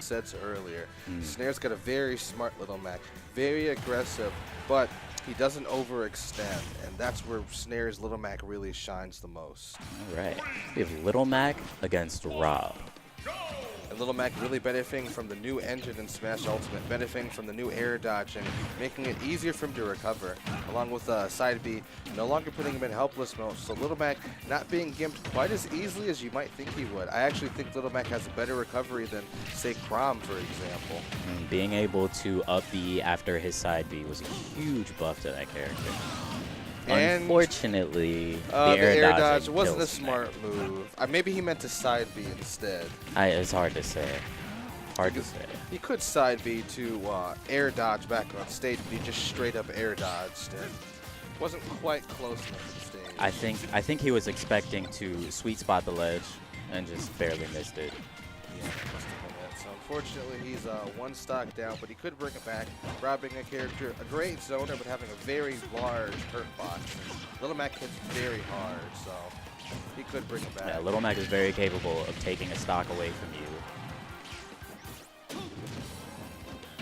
said earlier, Snare's got a very smart Little Mac, very aggressive, but he doesn't overextend, and that's where Snare's Little Mac really shines the most. All right. We have Little Mac against Rob. And Little Mac really benefiting from the new engine in Smash Ultimate, benefiting from the new air dodging, making it easier for him to recover, along with side B, no longer putting him in helpless mode. So Little Mac not being gimped quite as easily as you might think he would. I actually think Little Mac has a better recovery than, say, Crom, for example. Being able to up B after his side B was a huge buff to that character. And unfortunately, the air dodge dodging wasn't a kills smart move. Maybe he meant to side B instead. It's hard to say. Hard to say. He could side B to air dodge back on stage, but he just straight up air dodged and wasn't quite close enough to the stage. I think he was expecting to sweet spot the ledge and just barely missed it. Yeah, must have been it. So unfortunately, he's one stock down, but he could bring it back. Robbing a character, a great zoner, but having a very large hurt box. Little Mac hits very hard, so he could bring it back. Yeah, Little Mac is very capable of taking a stock away from you.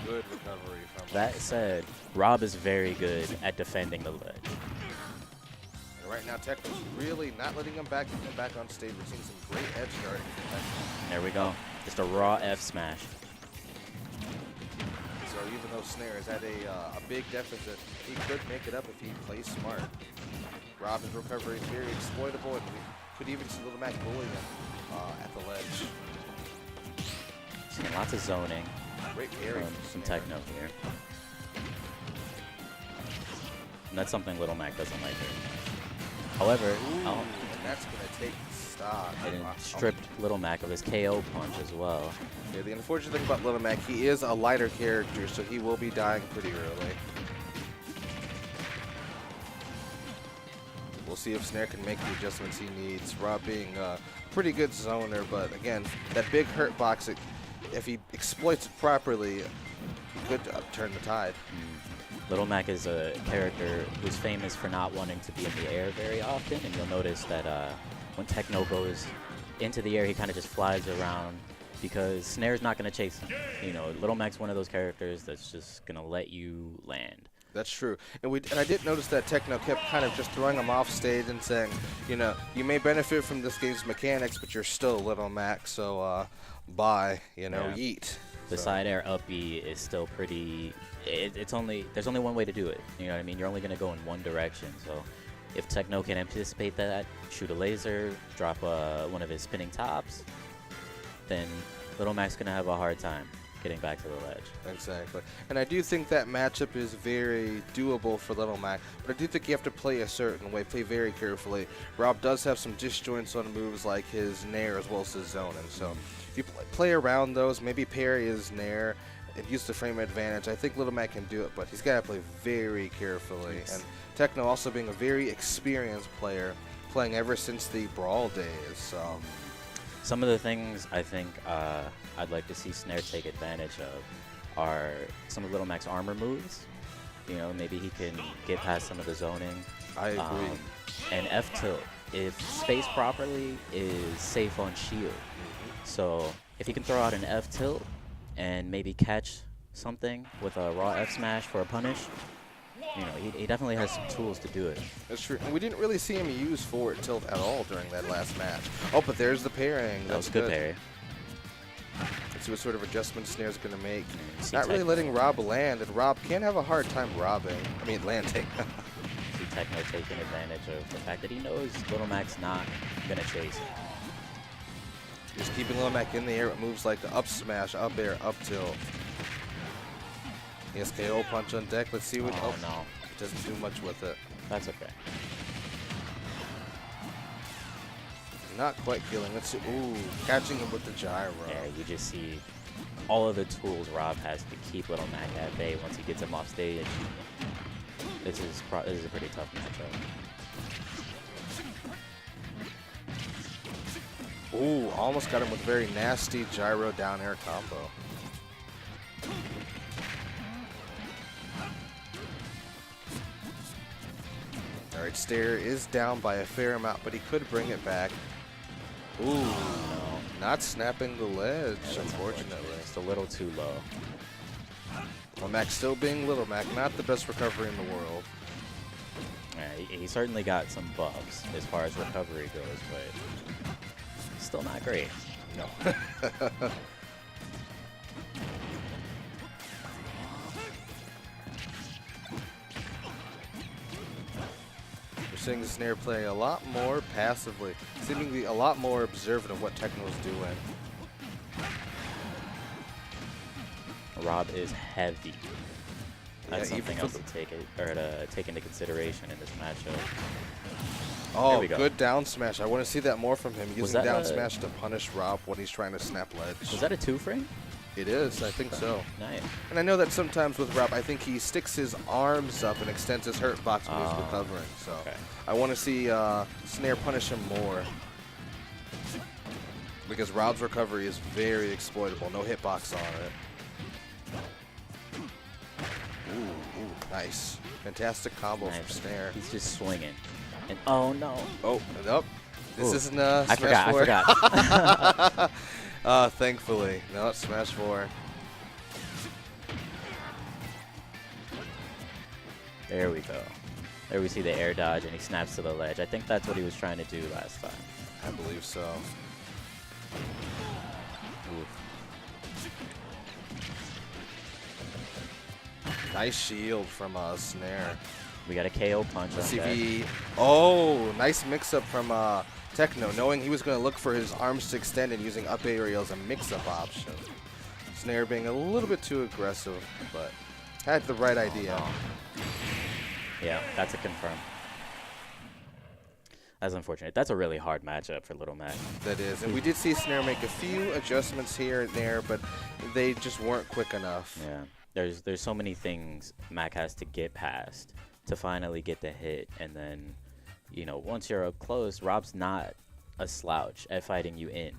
Good recovery from That said, Rob is very good at defending the ledge. And right now, TekNo's really not letting him back on stage. We're seeing some great edge guarding from TekNo. There we go. Just a raw F smash. So even though Snare is at a big deficit, he could make it up if he plays smart. Rob's recovery is very exploitable, and we could even see Little Mac bullying him at the ledge. Seeing lots of zoning Great parry from TekNo here. And that's something Little Mac doesn't like very much. However, and that's going to take stock. it stripped Little Mac of his KO punch as well. Yeah, the unfortunate thing about Little Mac, he is a lighter character, so he will be dying pretty early. We'll see if Snare can make the adjustments he needs. Rob being a pretty good zoner, but again, that big hurt box, if he exploits it properly, he could turn the tide. Little Mac is a character who's famous for not wanting to be in the air very often, and you'll notice that when TekNo goes into the air, he kind of just flies around because Snare's not going to chase him. You know, Little Mac's one of those characters that's just going to let you land. That's true. And I did notice that TekNo kept kind of just throwing him off stage and saying, you know, you may benefit from this game's mechanics, but you're still Little Mac, so bye, you know, yeet. The side air up B is still pretty, there's only one way to do it. You know what I mean? You're only going to go in one direction. So if TekNo can anticipate that, shoot a laser, drop one of his spinning tops, then Little Mac's going to have a hard time getting back to the ledge. Exactly. And I do think that matchup is very doable for Little Mac, but I do think you have to play a certain way, play very carefully. Rob does have some disjoints on moves like his Nair as well as his zoning, so if you play around those, maybe parry his Nair and use the frame advantage, I think Little Mac can do it, but he's got to play very carefully. Yes. And TekNo also being a very experienced player, playing ever since the Brawl days, so... Some of the things I think I'd like to see Snare take advantage of are some of Little Mac's armor moves. You know, maybe he can get past some of the zoning. I agree. And F tilt, if spaced properly, is safe on shield. So if he can throw out an F tilt and maybe catch something with a raw F smash for a punish, you know, he definitely has some tools to do it. That's true. And we didn't really see him use forward tilt at all during that last match. Oh, but there's the parrying. That was a good parry. Let's see what sort of adjustment Snare's going to make. Not really letting Rob land, and Rob can have a hard time landing. See TekNo taking advantage of the fact that he knows Little Mac's not going to chase him. Just keeping Little Mac in the air with moves like the up smash, up air, up tilt. He has KO punch on deck. Let's see what. Oh, no. Doesn't do much with it. That's okay. Not quite killing. Let's see. Ooh, catching him with the gyro. Yeah, you just see all of the tools Rob has to keep Little Mac at bay once he gets him off stage. This is a pretty tough matchup. Ooh, almost got him with a very nasty gyro down air combo. All right, Snare is down by a fair amount, but he could bring it back. Ooh, no, not snapping the ledge, unfortunately. just a little too low. Well, Mac still being Little Mac, not the best recovery in the world. Yeah, he certainly got some buffs as far as recovery goes, but still not great. No. We're seeing Snare play a lot more passively, seemingly a lot more observant of what TekNo's doing. Rob is heavy. That's Yeah, something else to take into consideration in this matchup. Oh, There we go. good down smash. I want to see that more from him. Using that down a- smash to punish Rob when he's trying to snap ledge. Was that a 2-frame? It is, I think so. Nice. And I know that sometimes with Rob, I think he sticks his arms up and extends his hurt box when he's Oh, recovering. So okay. I want to see Snare punish him more. Because Rob's recovery is very exploitable. No hitbox on it. Ooh, nice. Fantastic combo Nice. from Snare. He's just swinging. And oh no. Oh, nope. This Ooh. isn't I Smash 4. forgot. Thankfully. No, it's Smash 4. There we go. There we see the air dodge, and he snaps to the ledge. I think that's what he was trying to do last time. I believe so. Oof. Nice shield from Snare. We got a KO punch Let's on see if that. he... Oh, nice mix-up from TekNo, knowing he was going to look for his arms to extend and using up aerial as a mix-up option. Snare being a little bit too aggressive, but had the right idea. Yeah, that's a confirm. That's unfortunate. That's a really hard matchup for Little Mac. That is. And we did see Snare make a few adjustments here and there, but they just weren't quick enough. Yeah. There's so many things Mac has to get past to finally get the hit, and then, you know, once you're up close, Rob's not a slouch at fighting you in.